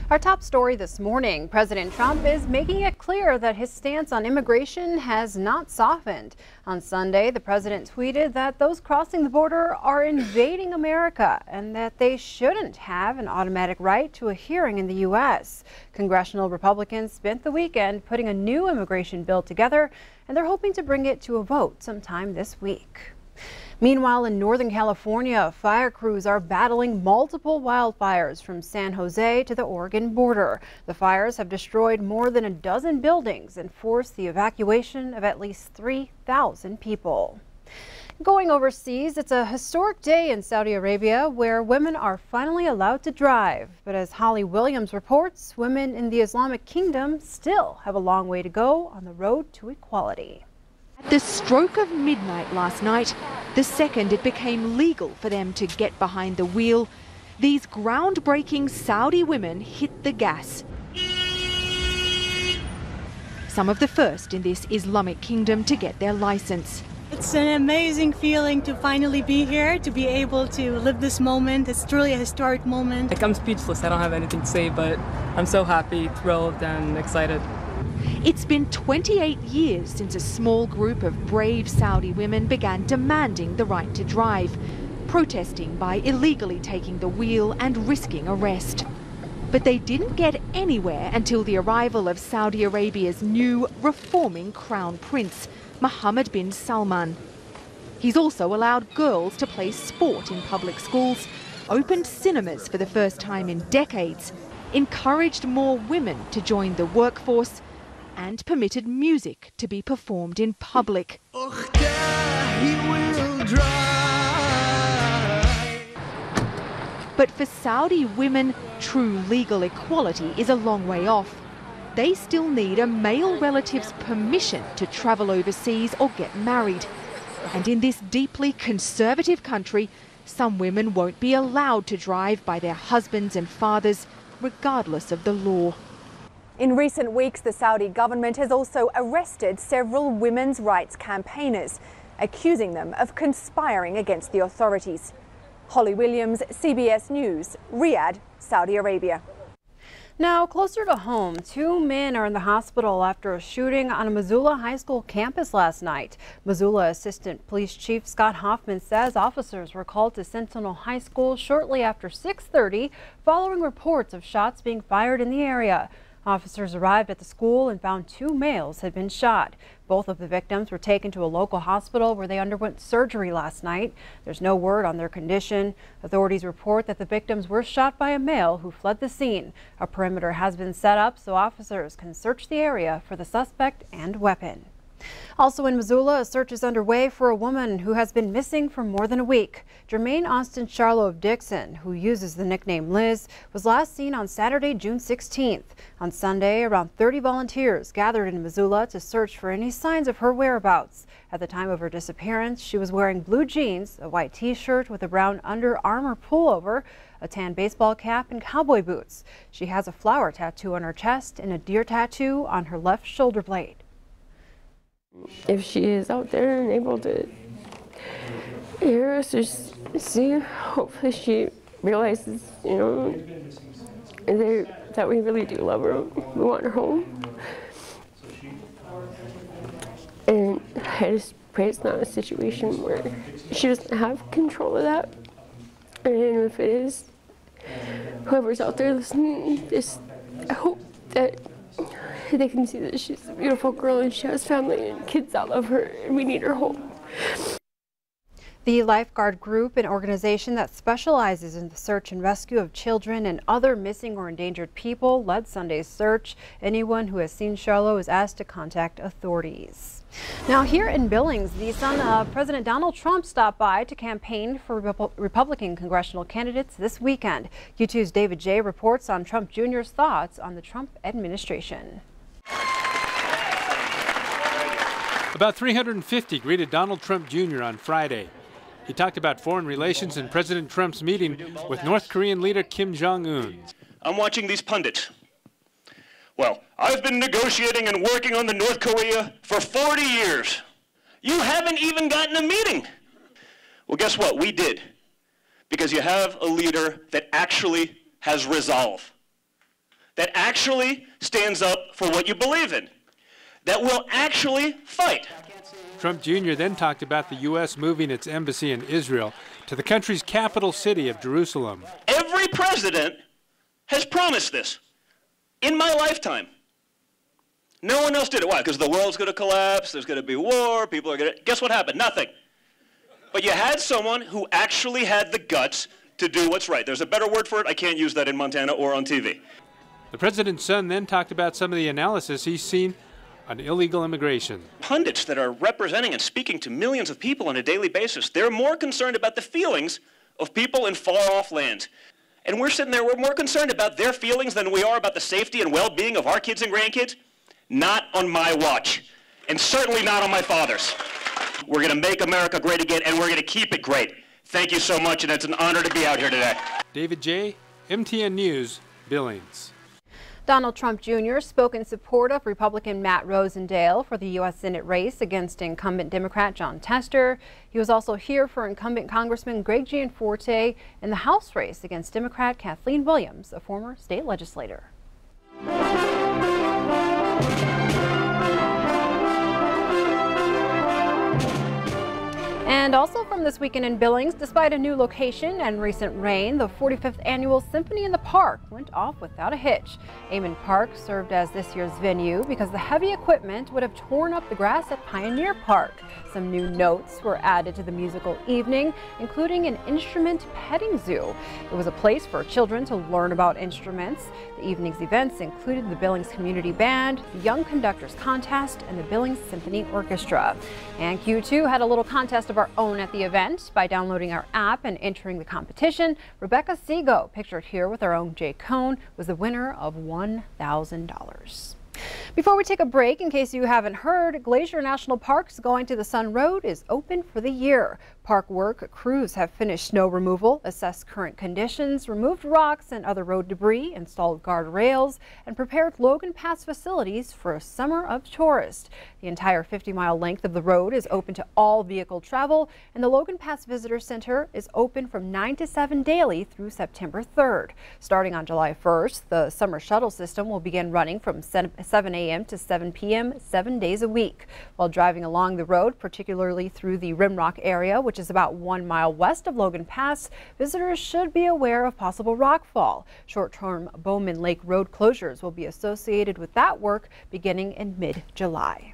Our top story this morning, President Trump is making it clear that his stance on immigration has not softened. On Sunday, the president tweeted that those crossing the border are invading America and that they shouldn't have an automatic right to a hearing in the U.S. Congressional Republicans spent the weekend putting a new immigration bill together, and they're hoping to bring it to a vote sometime this week. Meanwhile, in Northern California, fire crews are battling multiple wildfires from San Jose to the Oregon border. The fires have destroyed more than a dozen buildings and forced the evacuation of at least 3,000 people. Going overseas, it's a historic day in Saudi Arabia where women are finally allowed to drive. But as Holly Williams reports, women in the Islamic kingdom still have a long way to go on the road to equality. At the stroke of midnight last night, the second it became legal for them to get behind the wheel, these groundbreaking Saudi women hit the gas. Some of the first in this Islamic kingdom to get their license. It's an amazing feeling to finally be here, to be able to live this moment. It's truly a historic moment. Like, I'm speechless. I don't have anything to say, but I'm so happy, thrilled, and excited. It's been 28 years since a small group of brave Saudi women began demanding the right to drive, protesting by illegally taking the wheel and risking arrest. But they didn't get anywhere until the arrival of Saudi Arabia's new reforming crown prince, Mohammed bin Salman. He's also allowed girls to play sport in public schools, opened cinemas for the first time in decades, encouraged more women to join the workforce, and permitted music to be performed in public. But for Saudi women, true legal equality is a long way off. They still need a male relative's permission to travel overseas or get married. And in this deeply conservative country, some women won't be allowed to drive by their husbands and fathers, regardless of the law. In recent weeks, the Saudi government has also arrested several women's rights campaigners, accusing them of conspiring against the authorities. Holly Williams, CBS News, Riyadh, Saudi Arabia. Now, closer to home, 2 men are in the hospital after a shooting on a Missoula High School campus last night. Missoula Assistant Police Chief Scott Hoffman says officers were called to Sentinel High School shortly after 6:30 following reports of shots being fired in the area. Officers arrived at the school and found 2 males had been shot. Both of the victims were taken to a local hospital where they underwent surgery last night. There's no word on their condition. Authorities report that the victims were shot by a male who fled the scene. A perimeter has been set up so officers can search the area for the suspect and weapon. Also in Missoula, a search is underway for a woman who has been missing for more than a week. Jermaine Austin Charlo of Dixon, who uses the nickname Liz, was last seen on Saturday, June 16th. On Sunday, around 30 volunteers gathered in Missoula to search for any signs of her whereabouts. At the time of her disappearance, she was wearing blue jeans, a white t-shirt with a brown Under Armour pullover, a tan baseball cap, and cowboy boots. She has a flower tattoo on her chest and a deer tattoo on her left shoulder blade. If she is out there and able to hear us or see her, hopefully she realizes, you know, that we really do love her. We want her home. And I just pray it's not a situation where she doesn't have control of that. And if it is, whoever's out there listening, I hope that they can see that she's a beautiful girl and she has family and kids that love her, and we need her home. The Lifeguard Group, an organization that specializes in the search and rescue of children and other missing or endangered people, led Sunday's search. Anyone who has seen Charlo is asked to contact authorities. Now, here in Billings, the son of President Donald Trump stopped by to campaign for Republican congressional candidates this weekend. Q2's David J. reports on Trump Jr.'s thoughts on the Trump administration. About 350 greeted Donald Trump Jr. on Friday. He talked about foreign relations and President Trump's meeting with North Korean leader Kim Jong-un. I'm watching these pundits. Well, I've been negotiating and working on the North Korea for 40 years. You haven't even gotten a meeting. Well, guess what? We did. Because you have a leader that actually has resolve. that actually stands up for what you believe in, that will actually fight. Trump Jr. then talked about the U.S. moving its embassy in Israel to the country's capital city of Jerusalem. Every president has promised this in my lifetime. No one else did it. Why? Because the world's going to collapse, there's going to be war, people are going to... Guess what happened? Nothing. But you had someone who actually had the guts to do what's right. There's a better word for it. I can't use that in Montana or on TV. The president's son then talked about some of the analysis he's seen on illegal immigration. Pundits that are representing and speaking to millions of people on a daily basis, they're more concerned about the feelings of people in far-off lands. And we're sitting there, we're more concerned about their feelings than we are about the safety and well-being of our kids and grandkids. Not on my watch, and certainly not on my father's. We're going to make America great again, and we're going to keep it great. Thank you so much, and it's an honor to be out here today. David J., MTN News, Billings. Donald Trump Jr. spoke in support of Republican Matt Rosendale for the U.S. Senate race against incumbent Democrat John Tester. He was also here for incumbent Congressman Greg Gianforte in the House race against Democrat Kathleen Williams, a former state legislator. And also from this weekend in Billings, despite a new location and recent rain, the 45th annual Symphony in the Park went off without a hitch. Amon Park served as this year's venue because the heavy equipment would have torn up the grass at Pioneer Park. Some new notes were added to the musical evening, including an instrument petting zoo. It was a place for children to learn about instruments. The evening's events included the Billings Community Band, the Young Conductors Contest, and the Billings Symphony Orchestra. And Q2 had a little contest of our own at the event. By downloading our app and entering the competition, Rebecca Seago, pictured here with our own Jay Cohn, was the winner of $1,000. Before we take a break, in case you haven't heard, Glacier National Park's Going to the Sun Road is open for the year. Park work crews have finished snow removal, assessed current conditions, removed rocks and other road debris, installed guardrails, and prepared Logan Pass facilities for a summer of tourists. The entire 50-mile length of the road is open to all vehicle travel, and the Logan Pass Visitor Center is open from 9 to 7 daily through September 3rd. Starting on July 1st, the summer shuttle system will begin running from 7 a.m. to 7 p.m. 7 days a week. While driving along the road, particularly through the Rimrock area, which is about 1 mile west of Logan Pass, visitors should be aware of possible rockfall. Short-term Bowman Lake Road closures will be associated with that work beginning in mid-July.